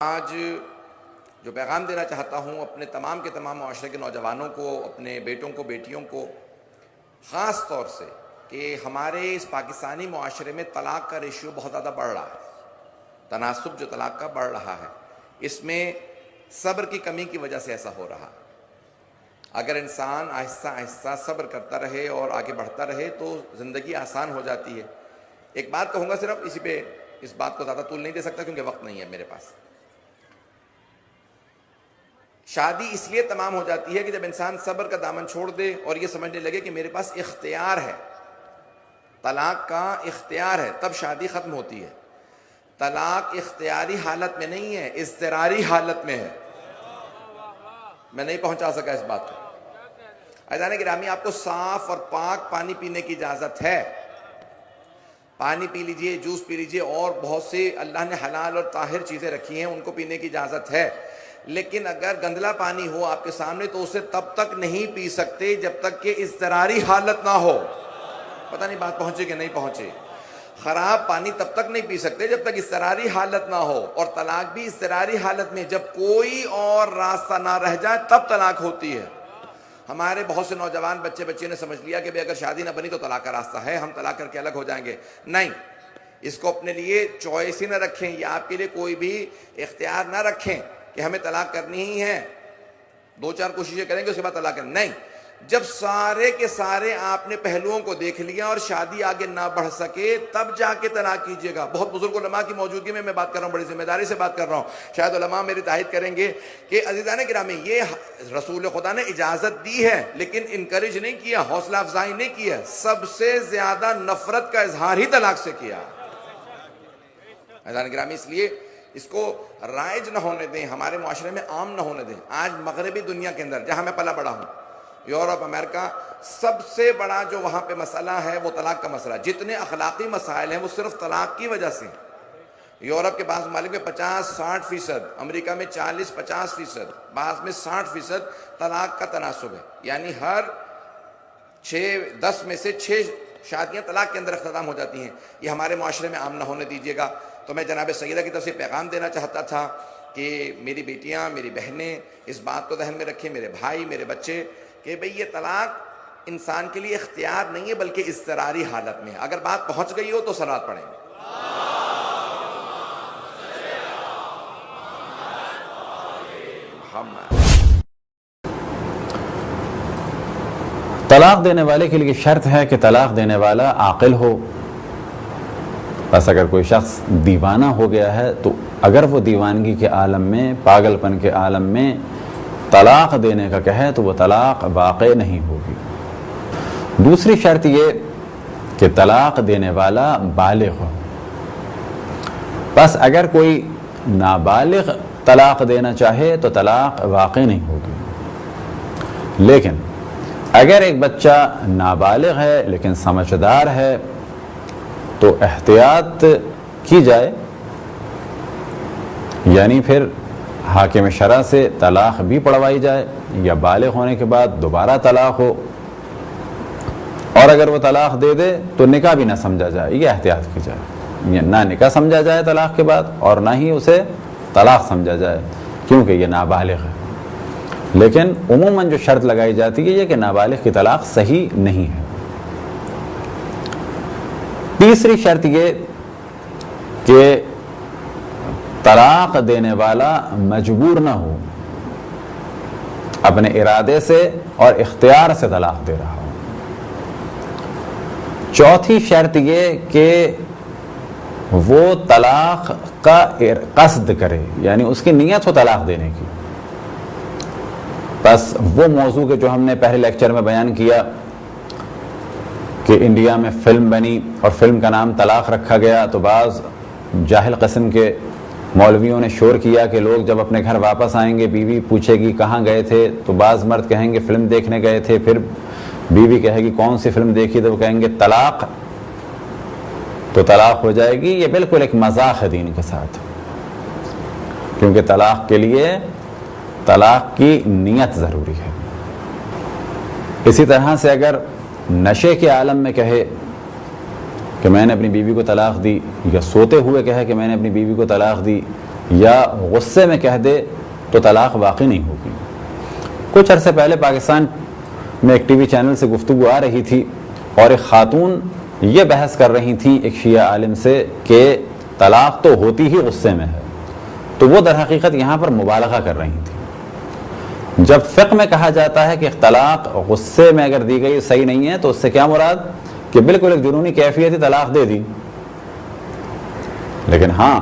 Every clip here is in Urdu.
آج جو پیغام دینا چاہتا ہوں اپنے تمام کے تمام معاشرے کے نوجوانوں کو، اپنے بیٹوں کو، بیٹیوں کو، خاص طور سے کہ ہمارے اس پاکستانی معاشرے میں طلاق کا ریشیو بہت زیادہ بڑھ رہا ہے، تناسب جو طلاق کا بڑھ رہا ہے، اس میں صبر کی کمی کی وجہ سے ایسا ہو رہا ہے۔ اگر انسان آہستہ آہستہ صبر کرتا رہے اور آگے بڑھتا رہے تو زندگی آسان ہو جاتی ہے۔ ایک بات کہوں گا صرف، اسی پہ اس بات کو زیادہ طول نہیں دے سکتا کیونکہ وقت نہیں ہے میرے پاس۔ شادی اس لیے تمام ہو جاتی ہے کہ جب انسان صبر کا دامن چھوڑ دے اور یہ سمجھنے لگے کہ میرے پاس اختیار ہے، طلاق کا اختیار ہے، تب شادی ختم ہوتی ہے۔ طلاق اختیاری حالت میں نہیں ہے، اضطراری حالت میں ہے۔ میں نہیں پہنچا سکا اس بات کو۔ عزیزان گرامی، آپ کو صاف اور پاک پانی پینے کی اجازت ہے، پانی پی لیجئے، جوس پی لیجئے، اور بہت سے اللہ نے حلال اور طاہر چیزیں رکھی ہیں، ان کو پینے کی اجازت ہے۔ لیکن اگر گندلا پانی ہو آپ کے سامنے تو اسے تب تک نہیں پی سکتے جب تک کہ اضطراری حالت نہ ہو۔ پتہ نہیں بات پہنچے کہ نہیں پہنچے۔ خراب پانی تب تک نہیں پی سکتے جب تک اضطراری حالت نہ ہو، اور طلاق بھی اضطراری حالت میں، جب کوئی اور راستہ نہ رہ جائے تب طلاق ہوتی ہے۔ ہمارے بہت سے نوجوان بچے نے سمجھ لیا کہ اگر شادی نہ بنی تو طلاق کا راستہ ہے، ہم طلاق کر کے الگ ہو جائیں گے۔ نہیں، اس کو اپنے لیے چوائس ہی نہ رکھیں، یا آپ کے لیے کوئی بھی اختیار نہ رکھیں کہ ہمیں طلاق کرنی ہی ہے، دو چار کوششیں کریں گے اس کے بعد طلاق کریں۔ نہیں، جب سارے کے سارے آپ نے پہلوؤں کو دیکھ لیا اور شادی آگے نہ بڑھ سکے تب جا کے طلاق کیجئے گا۔ بہت بزرگ علماء کی موجودگی میں بات کر رہا ہوں، بڑی ذمہ داری سے بات کر رہا ہوں، شاید علماء میری تائید کریں گے کہ عزیزان گرامی، یہ رسول خدا نے اجازت دی ہے لیکن انکریج نہیں کیا، حوصلہ افزائی نہیں کیا، سب سے زیادہ نفرت کا اظہار ہی طلاق سے کیا۔ عزیزان گرامی، اس لیے اس کو رائج نہ ہونے دیں، ہمارے معاشرے میں عام نہ ہونے دیں۔ آج مغربی دنیا کے اندر، جہاں میں پلا بڑا ہوں، یورپ، امریکہ، سب سے بڑا جو وہاں پہ مسئلہ ہے وہ طلاق کا مسئلہ۔ جتنے اخلاقی مسائل ہیں وہ صرف طلاق کی وجہ سے۔ یورپ کے بعض ممالک میں 50-60%، امریکہ میں 40-50%، بعض میں 60% طلاق کا تناسب ہے، یعنی ہر 10 میں سے 6 شادیاں طلاق کے اندر اختتام ہو جاتی ہیں۔ یہ ہمارے معاشرے میں عام نہ ہونے دیجیے گا۔ تو میں جناب سیدہ کی طرف سے پیغام دینا چاہتا تھا کہ میری بیٹیاں، میری بہنیں اس بات کو ذہن میں رکھیں، میرے بھائی، میرے بچے، کہ بھئی یہ طلاق انسان کے لیے اختیار نہیں ہے بلکہ اضطراری حالت میں ہے۔ اگر بات پہنچ گئی ہو تو صلوات پڑھیں۔ طلاق دینے والے کے لیے شرط ہے کہ طلاق دینے والا عاقل ہو۔ بس اگر کوئی شخص دیوانہ ہو گیا ہے تو اگر وہ دیوانگی کے عالم میں، پاگل پن کے عالم میں طلاق دینے کا کہے تو وہ طلاق واقع نہیں ہوگی۔ دوسری شرط یہ کہ طلاق دینے والا بالغ ہو۔ بس اگر کوئی نابالغ طلاق دینا چاہے تو طلاق واقع نہیں ہوگی۔ لیکن اگر ایک بچہ نابالغ ہے لیکن سمجھدار ہے تو احتیاط کی جائے، یعنی پھر حاکم شرع سے طلاق بھی پڑھوائی جائے، یا بالغ ہونے کے بعد دوبارہ طلاق ہو، اور اگر وہ طلاق دے دے تو نکاح بھی نہ سمجھا جائے، یہ احتیاط کی جائے، نہ نکاح سمجھا جائے طلاق کے بعد اور نہ ہی اسے طلاق سمجھا جائے کیونکہ یہ نابالغ ہے۔ لیکن عموماً جو شرط لگائی جاتی ہے یہ کہ نابالغ کی طلاق صحیح نہیں ہے۔ تیسری شرط یہ کہ طلاق دینے والا مجبور نہ ہو، اپنے ارادے سے اور اختیار سے طلاق دے رہا ہو۔ چوتھی شرط یہ کہ وہ طلاق کا قصد کرے، یعنی اس کی نیت ہو طلاق دینے کی۔ بس وہ موضوع کہ جو ہم نے پہلے لیکچر میں بیان کیا کہ انڈیا میں فلم بنی اور فلم کا نام طلاق رکھا گیا، تو بعض جاہل قسم کے مولویوں نے شور کیا کہ لوگ جب اپنے گھر واپس آئیں گے بیوی پوچھے گی کہاں گئے تھے، تو بعض مرد کہیں گے فلم دیکھنے گئے تھے، پھر بیوی کہے گی کون سی فلم دیکھی، تو وہ کہیں گے طلاق، تو طلاق ہو جائے گی۔ یہ بالکل ایک مذاق ہے دین کے ساتھ، کیونکہ طلاق کے لیے طلاق کی نیت ضروری ہے۔ اسی طرح سے اگر نشے کے عالم میں کہے کہ میں نے اپنی بیوی کو طلاق دی، یا سوتے ہوئے کہے کہ میں نے اپنی بیوی کو طلاق دی، یا غصے میں کہہ دے تو طلاق واقع نہیں ہوگی۔ کچھ عرصے پہلے پاکستان میں ایک ٹی وی چینل سے گفتگو آ رہی تھی اور ایک خاتون یہ بحث کر رہی تھیں ایک شیعہ عالم سے کہ طلاق تو ہوتی ہی غصے میں ہے، تو وہ در حقیقت یہاں پر مبالغہ کر رہی تھیں۔ جب فقہ میں کہا جاتا ہے کہ طلاق غصے میں اگر دی گئی صحیح نہیں ہے تو اس سے کیا مراد کہ بالکل ایک جنونی کیفیت طلاق دے دی، لیکن ہاں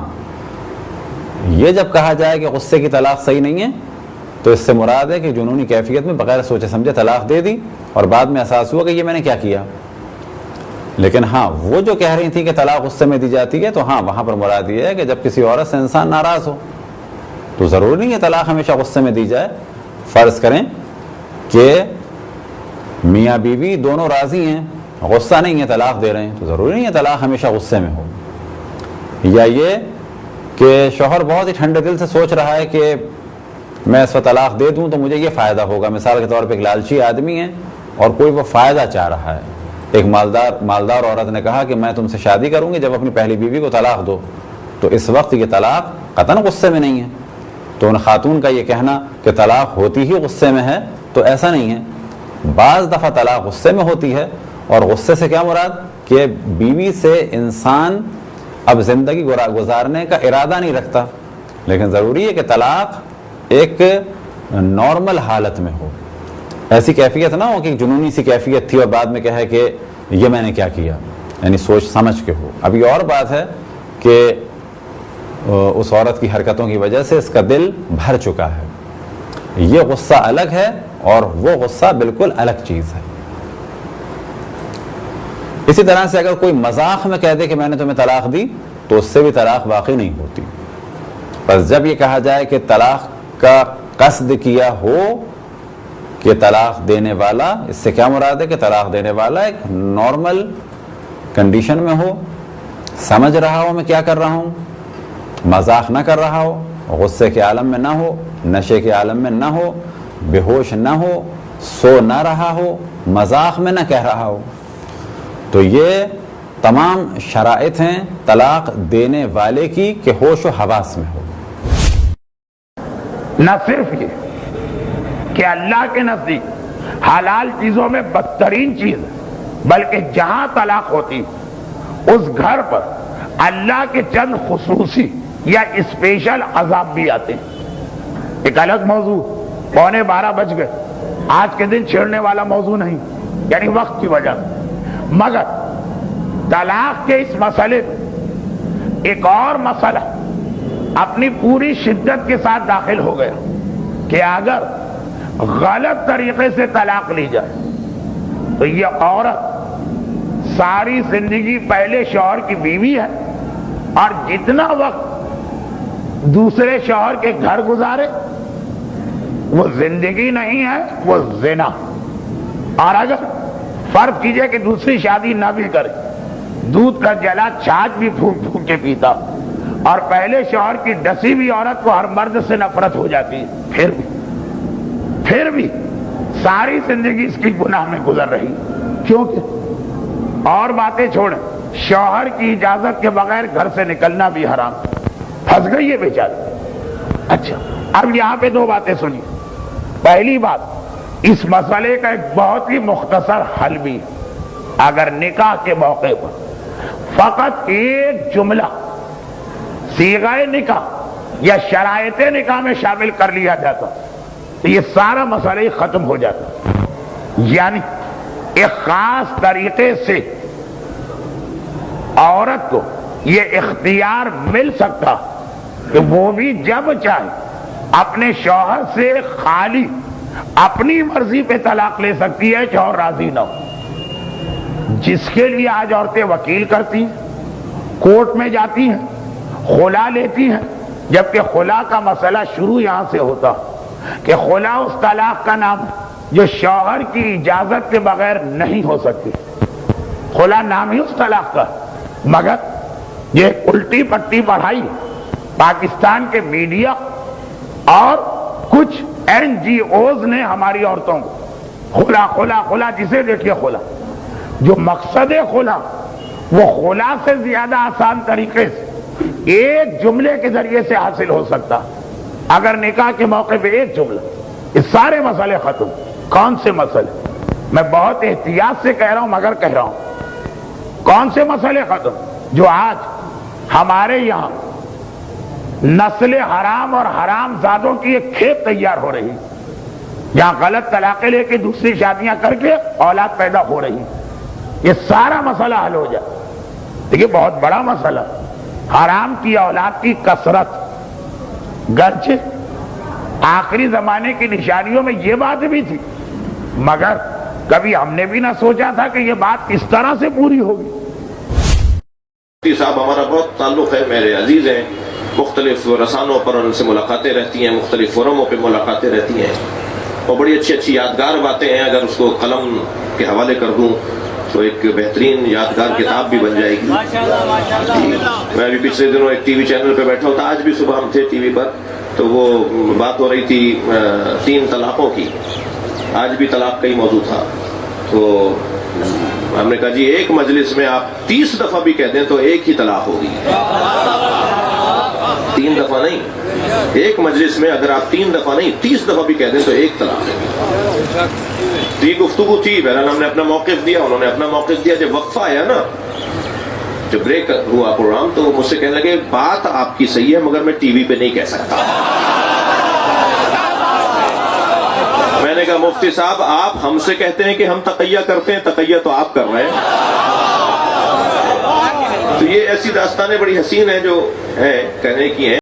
یہ جب کہا جائے کہ غصے کی طلاق صحیح نہیں ہے تو اس سے مراد ہے کہ جنونی کیفیت میں بغیر سوچے سمجھے طلاق دے دی اور بعد میں احساس ہوا کہ یہ میں نے کیا کیا۔ لیکن ہاں وہ جو کہہ رہی تھی کہ طلاق غصے میں دی جاتی ہے تو ہاں وہاں پر مراد یہ ہے کہ جب کسی عورت سے انسان ناراض ہو تو ضروری نہیں ہے طلاق ہمیشہ غصے میں دی جائے۔ فرض کریں کہ میاں بیوی دونوں راضی ہیں، غصہ نہیں ہے، طلاق دے رہے ہیں، تو ضروری نہیں ہے طلاق ہمیشہ غصے میں ہو۔ یا یہ کہ شوہر بہت ہی ٹھنڈے دل سے سوچ رہا ہے کہ میں اس وقت طلاق دے دوں تو مجھے یہ فائدہ ہوگا، مثال کے طور پہ ایک لالچی آدمی ہے اور کوئی وہ فائدہ چاہ رہا ہے۔ ایک مالدار عورت نے کہا کہ میں تم سے شادی کروں گی جب اپنی پہلی بیوی کو طلاق دو، تو اس وقت یہ طلاق قطعاً غصے میں نہیں ہے۔ تو ان خاتون کا یہ کہنا کہ طلاق ہوتی ہی غصے میں ہے تو ایسا نہیں ہے، بعض دفعہ طلاق غصے میں ہوتی ہے، اور غصے سے کیا مراد کہ بیوی سے انسان اب زندگی گزارنے کا ارادہ نہیں رکھتا، لیکن ضروری ہے کہ طلاق ایک نارمل حالت میں ہو، ایسی کیفیت نہ ہو کہ جنونی سی کیفیت تھی اور بعد میں کہے کہ یہ میں نے کیا کیا، یعنی سوچ سمجھ کے ہو۔ اب یہ اور بات ہے کہ اس عورت کی حرکتوں کی وجہ سے اس کا دل بھر چکا ہے، یہ غصہ الگ ہے اور وہ غصہ بالکل الگ چیز ہے۔ اسی طرح سے اگر کوئی مذاق میں کہہ دے کہ میں نے تمہیں طلاق دی تو اس سے بھی طلاق واقع نہیں ہوتی۔ بس جب یہ کہا جائے کہ طلاق کا قصد کیا ہو کہ طلاق دینے والا، اس سے کیا مراد ہے کہ طلاق دینے والا ایک نارمل کنڈیشن میں ہو، سمجھ رہا ہو میں کیا کر رہا ہوں، مذاق نہ کر رہا ہو، غصے کے عالم میں نہ ہو، نشے کے عالم میں نہ ہو، بے ہوش نہ ہو، سو نہ رہا ہو، مذاق میں نہ کہہ رہا ہو، تو یہ تمام شرائط ہیں طلاق دینے والے کی کہ ہوش و حواس میں ہو۔ نہ صرف یہ کہ اللہ کے نزدیک حلال چیزوں میں بدترین چیز ہے، بلکہ جہاں طلاق ہوتی اس گھر پر اللہ کے چند خصوصی یا اسپیشل عذاب بھی آتے ہیں۔ ایک الگ موضوع، 11:15 بج گئے، آج کے دن چھیڑنے والا موضوع نہیں، یعنی وقت کی وجہ سے، مگر طلاق کے اس مسئلے میں ایک اور مسئلہ اپنی پوری شدت کے ساتھ داخل ہو گیا کہ اگر غلط طریقے سے طلاق لی جائے تو یہ عورت ساری زندگی پہلے شوہر کی بیوی ہے اور جتنا وقت دوسرے شوہر کے گھر گزارے وہ زندگی نہیں ہے، وہ زنا۔ اور اگر فرض کیجئے کہ دوسری شادی نہ بھی کرے، دودھ کا جلا چھاچ بھی پھونک پھونک کے پیتا، اور پہلے شوہر کی ڈسی بھی عورت کو ہر مرد سے نفرت ہو جاتی ہے، پھر بھی ساری زندگی اس کی گناہ میں گزر رہی، کیونکہ اور باتیں چھوڑیں، شوہر کی اجازت کے بغیر گھر سے نکلنا بھی حرام، پھنس گئی ہے بیچاری۔ اچھا، اب یہاں پہ دو باتیں سنیے۔ پہلی بات، اس مسئلے کا ایک بہت ہی مختصر حل بھی ہے۔ اگر نکاح کے موقع پر فقط ایک جملہ صیغہ نکاح یا شرائط نکاح میں شامل کر لیا جاتا تو یہ سارا مسئلہ ہی ختم ہو جاتا، یعنی ایک خاص طریقے سے عورت کو یہ اختیار مل سکتا کہ وہ بھی جب چاہے اپنے شوہر سے خالی اپنی مرضی پہ طلاق لے سکتی ہے، شوہر راضی نہ ہو، جس کے لیے آج عورتیں وکیل کرتی ہیں، کورٹ میں جاتی ہیں، خلا لیتی ہیں، جبکہ خلا کا مسئلہ شروع یہاں سے ہوتا کہ خلا اس طلاق کا نام جو شوہر کی اجازت کے بغیر نہیں ہو سکتی، خلا نام ہی اس طلاق کا، مگر یہ الٹی پٹی پڑھائی پاکستان کے میڈیا اور کچھ NGOs نے ہماری عورتوں کو خلا خلا خلا، جسے دیکھیے خلا، جو مقصد خلا وہ خلا سے زیادہ آسان طریقے سے ایک جملے کے ذریعے سے حاصل ہو سکتا. اگر نکاح کے موقع پہ ایک جملہ، یہ سارے مسئلے ختم. کون سے مسئلے؟ میں بہت احتیاط سے کہہ رہا ہوں مگر کہہ رہا ہوں. کون سے مسئلے ختم؟ جو آج ہمارے یہاں نسل حرام اور حرام زادوں کی ایک کھیپ تیار ہو رہی، جہاں غلط طلاقیں لے کے دوسری شادیاں کر کے اولاد پیدا ہو رہی. یہ سارا مسئلہ حل ہو جائے. دیکھیے بہت بڑا مسئلہ، حرام کی اولاد کی کثرت. گرچہ آخری زمانے کی نشانیوں میں یہ بات بھی تھی، مگر کبھی ہم نے بھی نہ سوچا تھا کہ یہ بات اس طرح سے پوری ہوگی. مفتی صاحب ہمارا بہت تعلق ہے، میرے عزیز ہیں، مختلف رسانوں پر ان سے ملاقاتیں رہتی ہیں، مختلف فورموں پہ ملاقاتیں رہتی ہیں، اور بڑی اچھی اچھی یادگار باتیں ہیں. اگر اس کو قلم کے حوالے کر دوں تو ایک بہترین یادگار کتاب بھی بن جائے گی. میں ابھی پچھلے دنوں ایک ٹی وی چینل پہ بیٹھا ہوتا، آج بھی صبح ہم تھے ٹی وی پر، تو وہ بات ہو رہی تھی 3 طلاقوں کی. آج بھی طلاق کا ہی موضوع تھا. تو ہم نے کہا جی ایک مجلس میں آپ 30 دفعہ بھی کہہ دیں تو ایک ہی طلاق ہوگی. 3 دفعہ نہیں، ایک مجلس میں اگر آپ 3 دفعہ نہیں 30 دفعہ بھی کہہ دیں تو ایک طلاق ہے. تو یہ گفتگو تھی. بہرحال ہم نے اپنا موقف دیا، انہوں نے اپنا موقف دیا. جب وقفہ آیا نا، جب بریک ہوا پروگرام، تو مجھ سے کہنے لگے بات آپ کی صحیح ہے مگر میں ٹی وی پہ نہیں کہہ سکتا. میں نے کہا مفتی صاحب آپ ہم سے کہتے ہیں کہ ہم تقیہ کرتے ہیں، تقیہ تو آپ کر رہے ہیں. تو یہ ایسی داستانیں بڑی حسین ہیں جو ہیں کہنے کی ہیں.